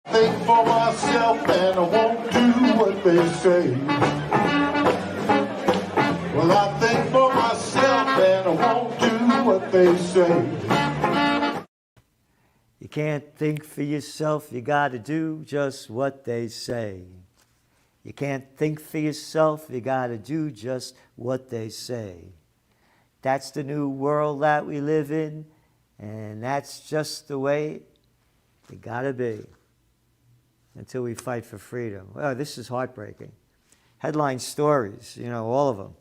Think for myself and I won't do what they say. Well, I think for myself and I won't do what they say. You can't think for yourself, you gotta do just what they say. You can't think for yourself, you gotta do just what they say. That's the new world that we live in, and that's just the way it gotta be until we fight for freedom. Well, this is heartbreaking. Headline stories, all of them.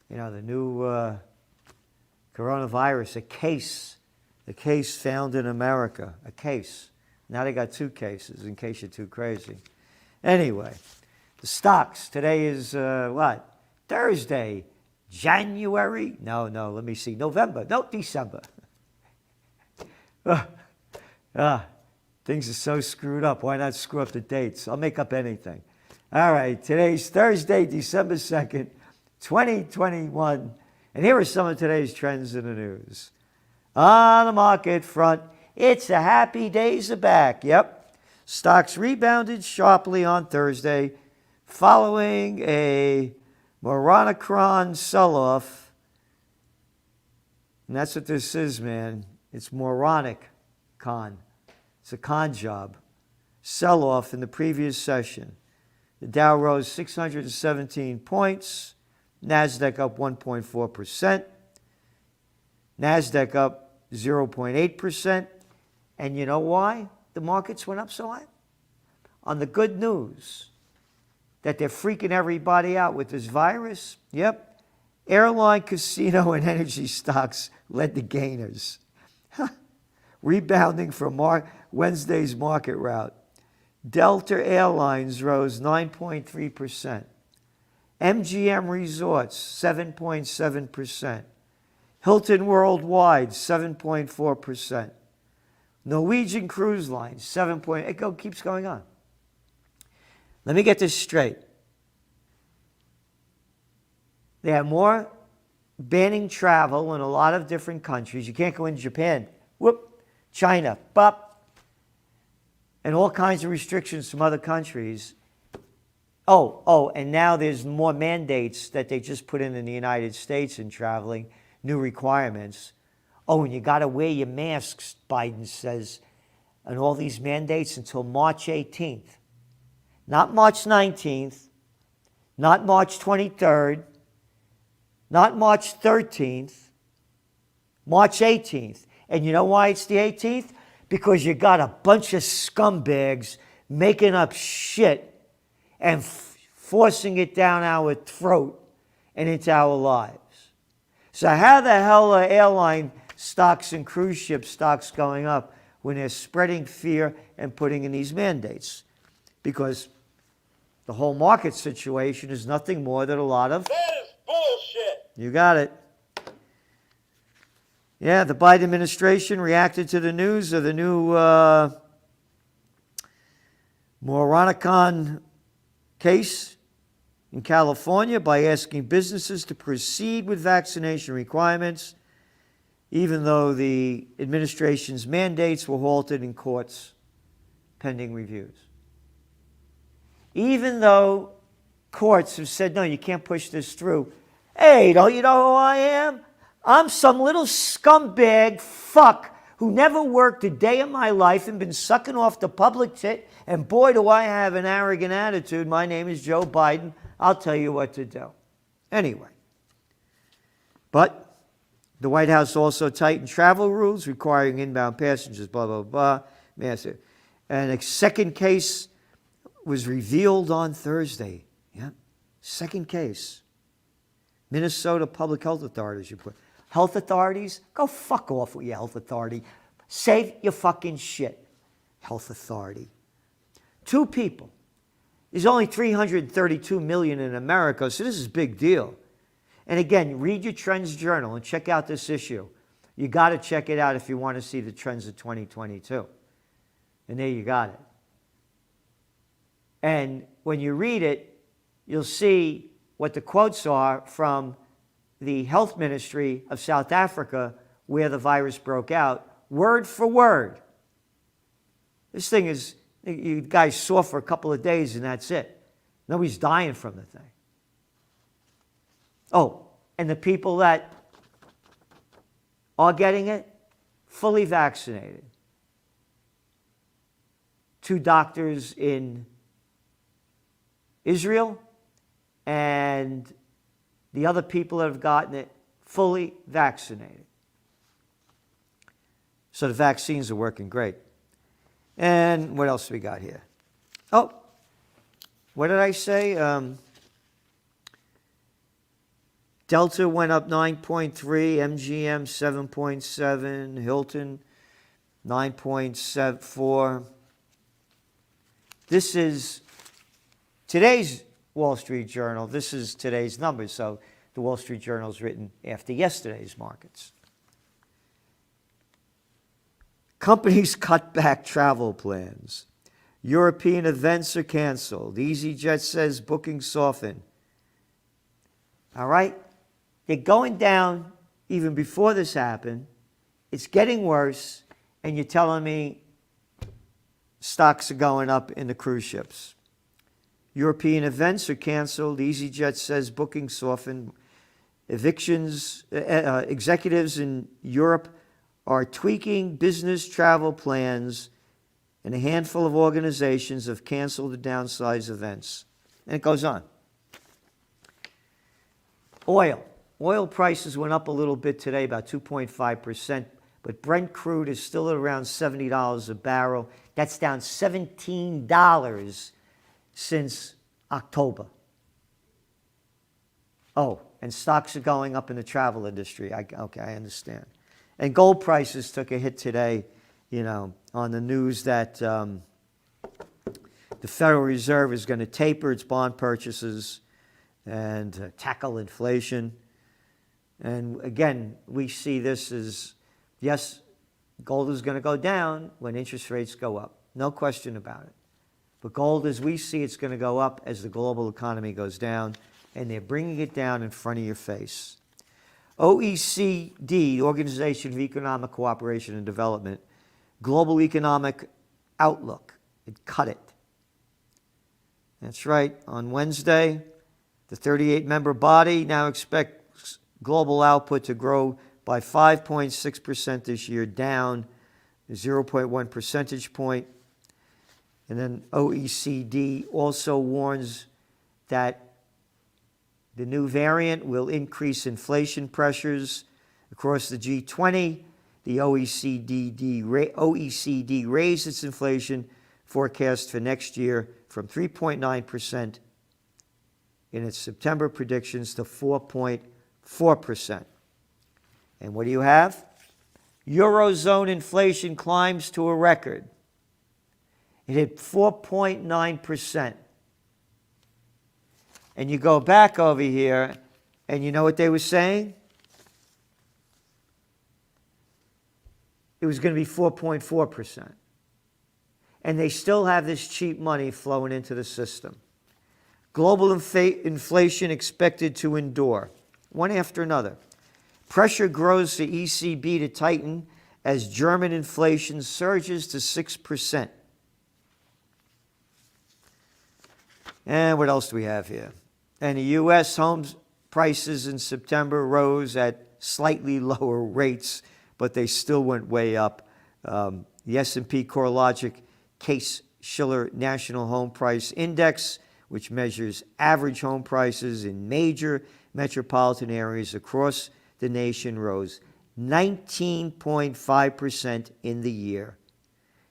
The new coronavirus, a case found in America, a case. Now they got 2 cases, in case you're too crazy. Anyway, the stocks. Today is what? Thursday, January? No, let me see. November. No, December. Things are so screwed up. Why not screw up the dates? I'll make up anything. All right, today's Thursday, December 2nd, 2021. And here are some of today's trends in the news. On the market front, it's a happy days are back. Yep. Stocks rebounded sharply on Thursday following a Omicron sell-off. And that's what this is, man. It's moronic con. It's a con job. Sell-off in the previous session. The Dow rose 617 points. NASDAQ up 1.4%. NASDAQ up 0.8%. And you know why the markets went up so high? On the good news that they're freaking everybody out with this virus. Yep. Airline, casino, and energy stocks led the gainers. Rebounding from Wednesday's market rout. Delta Airlines rose 9.3%. MGM Resorts, 7.7%. Hilton Worldwide, 7.4%. Norwegian Cruise Line, 7. It keeps going on. Let me get this straight. They have more banning travel in a lot of different countries. You can't go in Japan. Whoop. China. Bop. And all kinds of restrictions from other countries. Oh, and now there's more mandates that they just put in the United States in traveling, new requirements. Oh, and you got to wear your masks, Biden says, and all these mandates until March 18th. Not March 19th, not March 23rd, not March 13th, March 18th. And you know why it's the 18th? Because you got a bunch of scumbags making up shit and forcing it down our throat and into our lives. So how the hell are airline stocks and cruise ship stocks going up when they're spreading fear and putting in these mandates? Because the whole market situation is nothing more than a lot of... That is bullshit. You got it. Yeah, the Biden administration reacted to the news of the new Omicron case in California by asking businesses to proceed with vaccination requirements, even though the administration's mandates were halted in courts pending reviews. Even though courts have said, no, you can't push this through. Hey, don't you know who I am? I'm some little scumbag fuck who never worked a day in my life and been sucking off the public tit, and boy, do I have an arrogant attitude. My name is Joe Biden. I'll tell you what to do. Anyway. But the White House also tightened travel rules requiring inbound passengers, blah, blah, blah. Massive. And a second case was revealed on Thursday. Yeah. Second case. Minnesota Public Health Authorities report. Health authorities? Go fuck off with your health authority. Save your fucking shit. Health authority. 2 people. There's only 332 million in America, so this is a big deal. And again, read your Trends Journal and check out this issue. You got to check it out if you want to see the trends of 2022. And there you got it. And when you read it, you'll see what the quotes are from the health ministry of South Africa where the virus broke out, word for word. This thing is You guys saw for a couple of days and that's it. Nobody's dying from the thing. Oh, and the people that are getting it, fully vaccinated. 2 doctors in Israel, and the other people that have gotten it, fully vaccinated. So the vaccines are working great. And what else we got here? Oh, what did I say? Delta went up 9.3, MGM 7.7, Hilton 9.74. This is today's Wall Street Journal. This is today's numbers. So the Wall Street Journal is written after yesterday's markets. Companies cut back travel plans. European events are canceled. EasyJet says bookings soften. All right? They're going down even before this happened. It's getting worse, and you're telling me stocks are going up in the cruise ships. European events are canceled. EasyJet says bookings soften. Evictions, executives in Europe are tweaking business travel plans, and a handful of organizations have canceled or downsized events. And it goes on. Oil prices went up a little bit today, about 2.5%, but Brent crude is still at around $70 a barrel. That's down $17 since October. Oh, and stocks are going up in the travel industry. Okay, I understand. And gold prices took a hit today, on the news that the Federal Reserve is going to taper its bond purchases and tackle inflation. And again, we see this as, yes, gold is going to go down when interest rates go up. No question about it. But gold, as we see, it's going to go up as the global economy goes down, and they're bringing it down in front of your face. OECD, Organization for Economic Cooperation and Development, Global Economic Outlook, it cut it. That's right. On Wednesday, the 38-member body now expects global output to grow by 5.6% this year, down 0.1 percentage point. And then OECD also warns that the new variant will increase inflation pressures across the G20. The OECD raised its inflation forecast for next year from 3.9% in its September predictions to 4.4%. And what do you have? Eurozone inflation climbs to a record. It hit 4.9%. And you go back over here, and you know what they were saying? It was going to be 4.4%. And they still have this cheap money flowing into the system. Global inflation expected to endure, one after another. Pressure grows for ECB to tighten as German inflation surges to 6%. And what else do we have here? And the U.S. home prices in September rose at slightly lower rates, but they still went way up. The S&P CoreLogic Case-Shiller National Home Price Index, which measures average home prices in major metropolitan areas across the nation, rose 19.5% in the year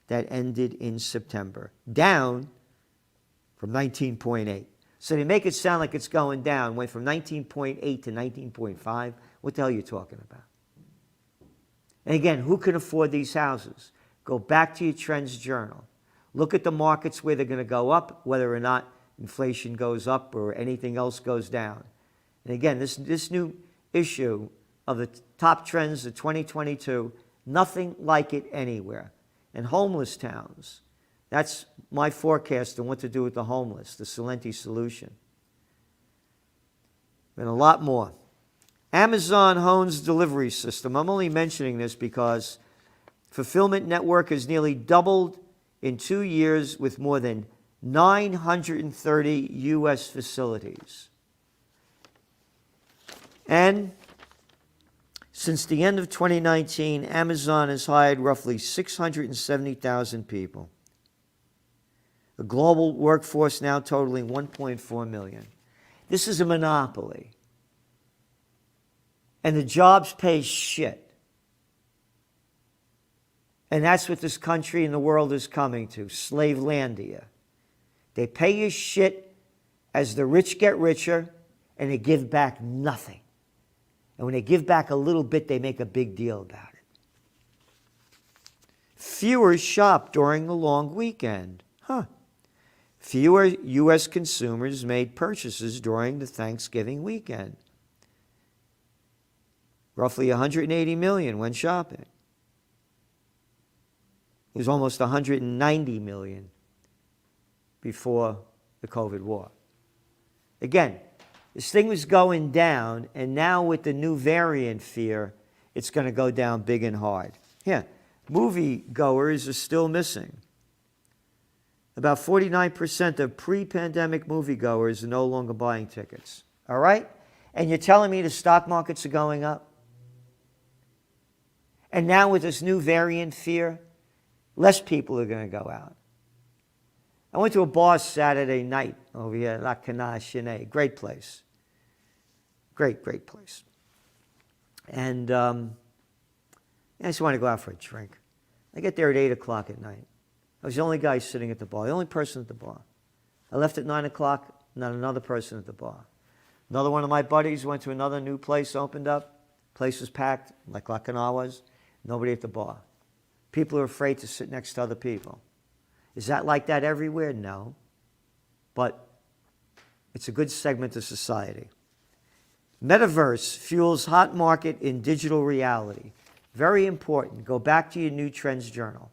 that ended in September, down from 19.8. So they make it sound like it's going down, went from 19.8 to 19.5. What the hell are you talking about? And again, who can afford these houses? Go back to your Trends Journal. Look at the markets where they're going to go up, whether or not inflation goes up or anything else goes down. And again, this new issue of the top trends of 2022, nothing like it anywhere. And homeless towns. That's my forecast on what to do with the homeless, the Salenti solution. And a lot more. Amazon owns delivery system. I'm only mentioning this because fulfillment network has nearly doubled in 2 years with more than 930 U.S. facilities. And since the end of 2019, Amazon has hired roughly 670,000 people. A global workforce now totaling 1.4 million. This is a monopoly. And the jobs pay shit. And that's what this country and the world is coming to, Slavelandia. They pay you shit as the rich get richer, and they give back nothing. And when they give back a little bit, they make a big deal about it. Fewer shop during the long weekend. Fewer U.S. consumers made purchases during the Thanksgiving weekend. Roughly 180 million went shopping. It was almost 190 million before the COVID war. Again, this thing was going down, and now with the new variant fear, it's going to go down big and hard. Yeah, movie goers are still missing. About 49% of pre-pandemic moviegoers are no longer buying tickets. All right? And you're telling me the stock markets are going up? And now with this new variant fear, less people are going to go out. I went to a bar Saturday night over here, La Canage. Great place. Great place. And I just wanted to go out for a drink. I get there at 8 o'clock at night. I was the only guy sitting at the bar, the only person at the bar. I left at 9 o'clock, not another person at the bar. Another one of my buddies went to another new place, opened up. Place was packed, like La Canage was. Nobody at the bar. People are afraid to sit next to other people. Is that like that everywhere? No. But it's a good segment of society. Metaverse fuels hot market in digital reality. Very important. Go back to your New Trends Journal.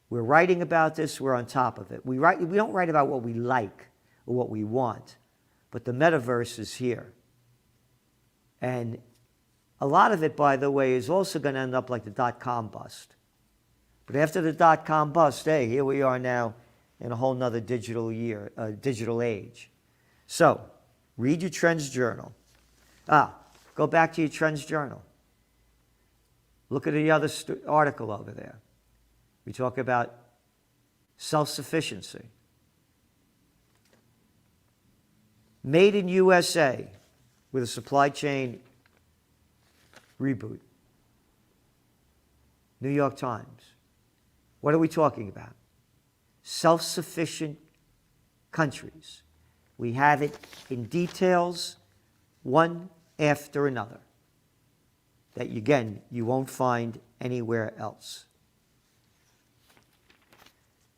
We're writing about this. We're on top of it. We don't write about what we like or what we want, but the metaverse is here. And a lot of it, by the way, is also going to end up like the dot-com bust. But after the dot-com bust, hey, here we are now in a whole nother digital age. So, read your Trends Journal. Go back to your Trends Journal. Look at the other article over there. We talk about self-sufficiency. Made in USA with a supply chain reboot. New York Times. What are we talking about? Self-sufficient countries. We have it in details, one after another, that again, you won't find anywhere else.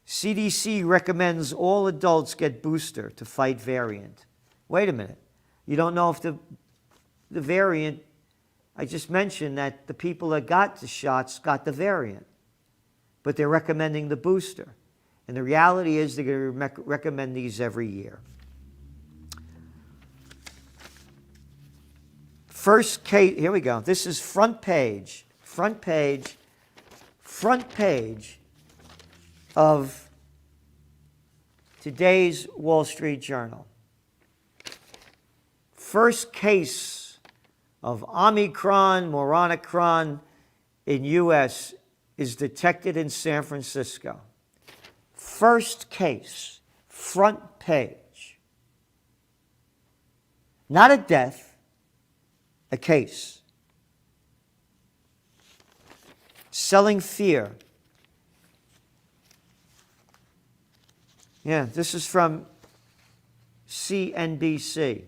CDC recommends all adults get booster to fight variant. Wait a minute. You don't know if the variant, I just mentioned that the people that got the shots got the variant, but they're recommending the booster. And the reality is they're going to recommend these every year. First case, here we go. This is front page of today's Wall Street Journal. First case of Omicron, Moronocron in U.S. is detected in San Francisco. First case, front page. Not a death, a case. Selling fear. Yeah, this is from CNBC.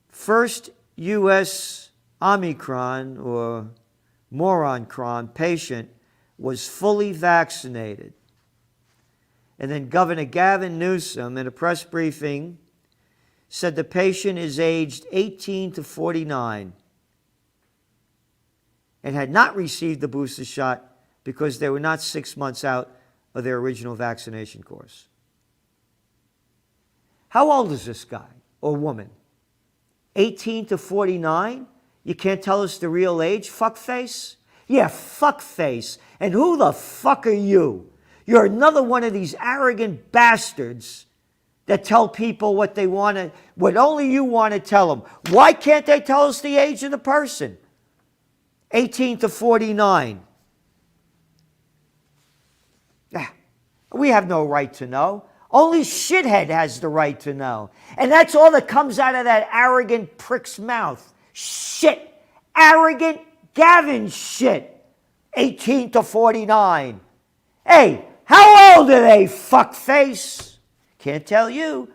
First U.S. Omicron or Moronocron patient was fully vaccinated. And then Governor Gavin Newsom, in a press briefing, said the patient is aged 18 to 49 and had not received the booster shot because they were not 6 months out of their original vaccination course. How old is this guy or woman? 18 to 49? You can't tell us the real age, fuckface? Yeah, fuckface. And who the fuck are you? You're another one of these arrogant bastards that tell people what they want to, what only you want to tell them. Why can't they tell us the age of the person? 18 to 49. We have no right to know. Only shithead has the right to know. And that's all that comes out of that arrogant prick's mouth. Shit. Arrogant Gavin shit. 18 to 49. Hey, how old are they, fuckface? Can't tell you.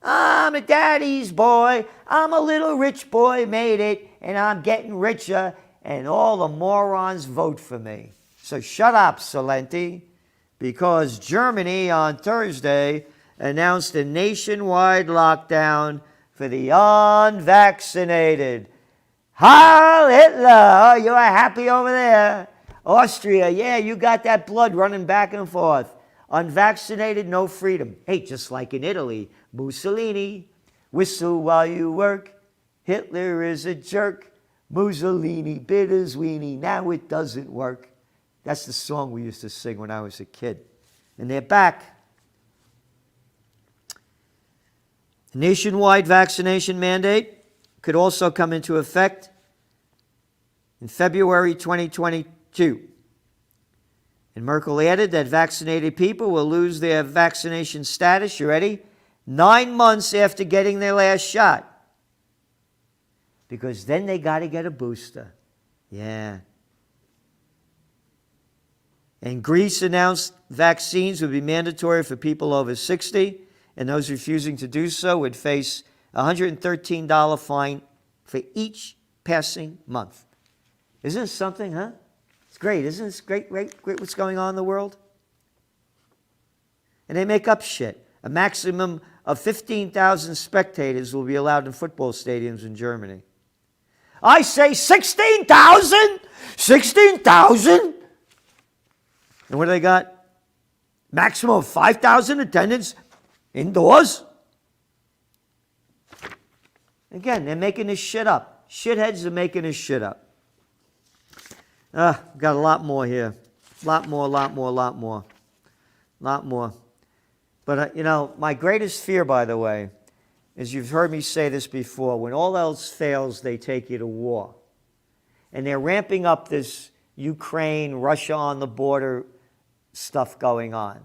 I'm a daddy's boy. I'm a little rich boy, made it, and I'm getting richer, and all the morons vote for me. So shut up, Salenti. Because Germany on Thursday announced a nationwide lockdown for the unvaccinated. Heil Hitler! Oh, you are happy over there. Austria, yeah, you got that blood running back and forth. Unvaccinated, no freedom. Hey, just like in Italy, Mussolini, whistle while you work. Hitler is a jerk. Mussolini bit his weenie, now it doesn't work. That's the song we used to sing when I was a kid. And they're back. The nationwide vaccination mandate could also come into effect in February 2022. And Merkel added that vaccinated people will lose their vaccination status, you ready? 9 months after getting their last shot. Because then they got to get a booster. Yeah. And Greece announced vaccines would be mandatory for people over 60, and those refusing to do so would face a $113 fine for each passing month. Isn't it something, huh? It's great. Isn't this great what's going on in the world? And they make up shit. A maximum of 15,000 spectators will be allowed in football stadiums in Germany. I say 16,000? 16,000? And what do they got? Maximum of 5,000 attendance indoors? Again, they're making this shit up. Shitheads are making this shit up. Got a lot more here. Lot more. But, my greatest fear, by the way, is you've heard me say this before. When all else fails, they take you to war. And they're ramping up this Ukraine, Russia on the border stuff going on.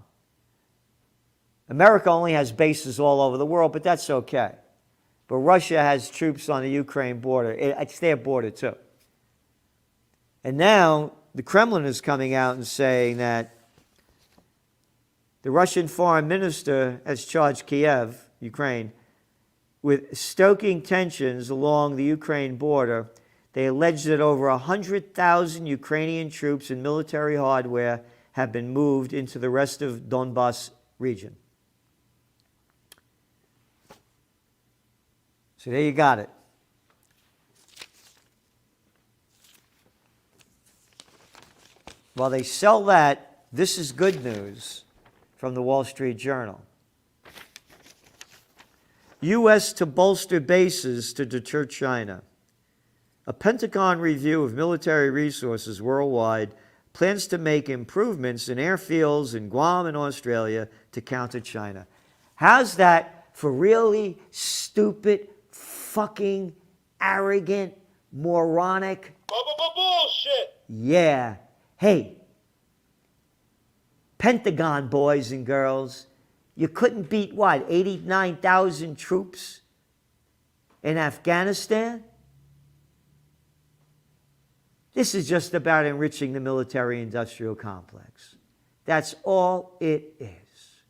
America only has bases all over the world, but that's okay. But Russia has troops on the Ukraine border. It's their border too. And now the Kremlin is coming out and saying that the Russian foreign minister has charged Kiev, Ukraine, with stoking tensions along the Ukraine border. They allege that over 100,000 Ukrainian troops and military hardware have been moved into the rest of Donbas region. So there you got it. While they sell that, this is good news from the Wall Street Journal. U.S. to bolster bases to deter China. A Pentagon review of military resources worldwide plans to make improvements in airfields in Guam and Australia to counter China. How's that for really stupid, fucking, arrogant, moronic? Bullshit! Yeah. Hey, Pentagon boys and girls, you couldn't beat what, 89,000 troops in Afghanistan? This is just about enriching the military-industrial complex. That's all it is.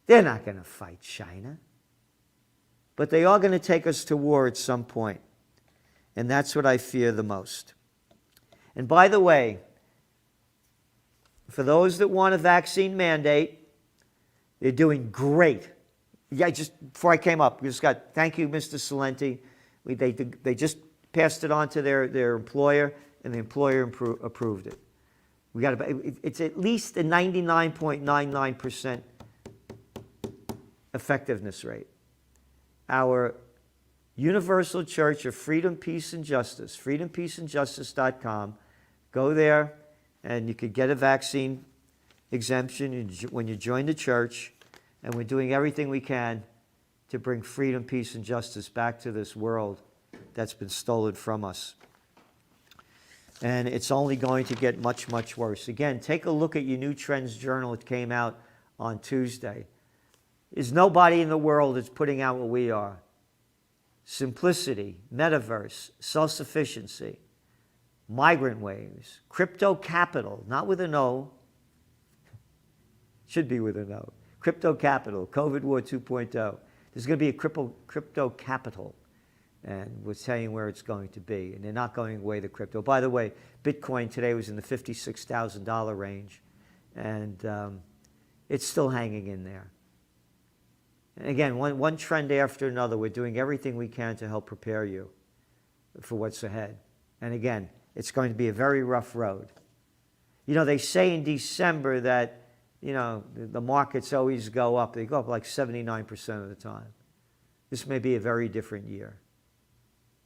They're not going to fight China. But they are going to take us to war at some point. And that's what I fear the most. And by the way, for those that want a vaccine mandate, they're doing great. Yeah, just before I came up, we just got, thank you, Mr. Salenti. They just passed it on to their employer, and the employer approved it. It's at least a 99.99% effectiveness rate. Our Universal Church of Freedom, Peace, and Justice, freedompeaceandjustice.com. Go there, and you could get a vaccine, exemption when you join the church, and we're doing everything we can to bring freedom, peace, and justice back to this world that's been stolen from us. And it's only going to get much, much worse. Again, take a look at your New Trends Journal. It came out on Tuesday. There's nobody in the world that's putting out what we are. Simplicity, metaverse, self-sufficiency, migrant waves, crypto capital, not with an O, should be with an O. Crypto capital, COVID War 2.0. There's going to be a crypto capital, and we're telling you where it's going to be. And they're not going away the crypto. By the way, Bitcoin today was in the $56,000 range, and it's still hanging in there. And again, one trend after another, we're doing everything we can to help prepare you for what's ahead. And again, it's going to be a very rough road. You know, they say in December that, you know, the markets always go up. They go up like 79% of the time. This may be a very different year.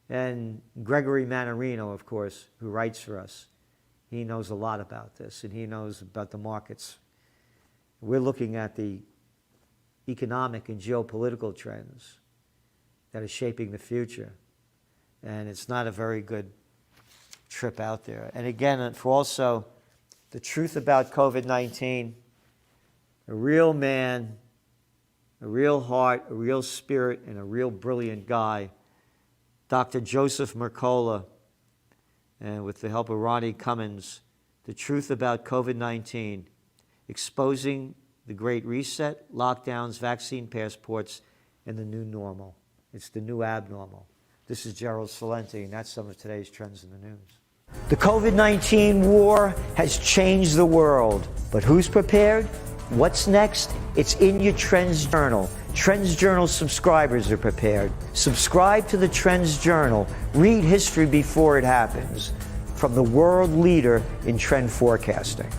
And Gregory Mannarino, of course, who writes for us, he knows a lot about this, and he knows about the markets. We're looking at the economic and geopolitical trends that are shaping the future. And it's not a very good trip out there. And again, for also the truth about COVID-19, a real man, a real heart, a real spirit, and a real brilliant guy, Dr. Joseph Mercola, and with the help of Ronnie Cummins, the truth about COVID-19, exposing the Great Reset, lockdowns, vaccine passports, and the new normal. It's the new abnormal. This is Gerald Salenti, and that's some of today's trends in the news. The COVID-19 war has changed the world, but who's prepared? What's next? It's in your Trends Journal. Trends Journal subscribers are prepared. Subscribe to the Trends Journal. Read history before it happens. From the world leader in trend forecasting.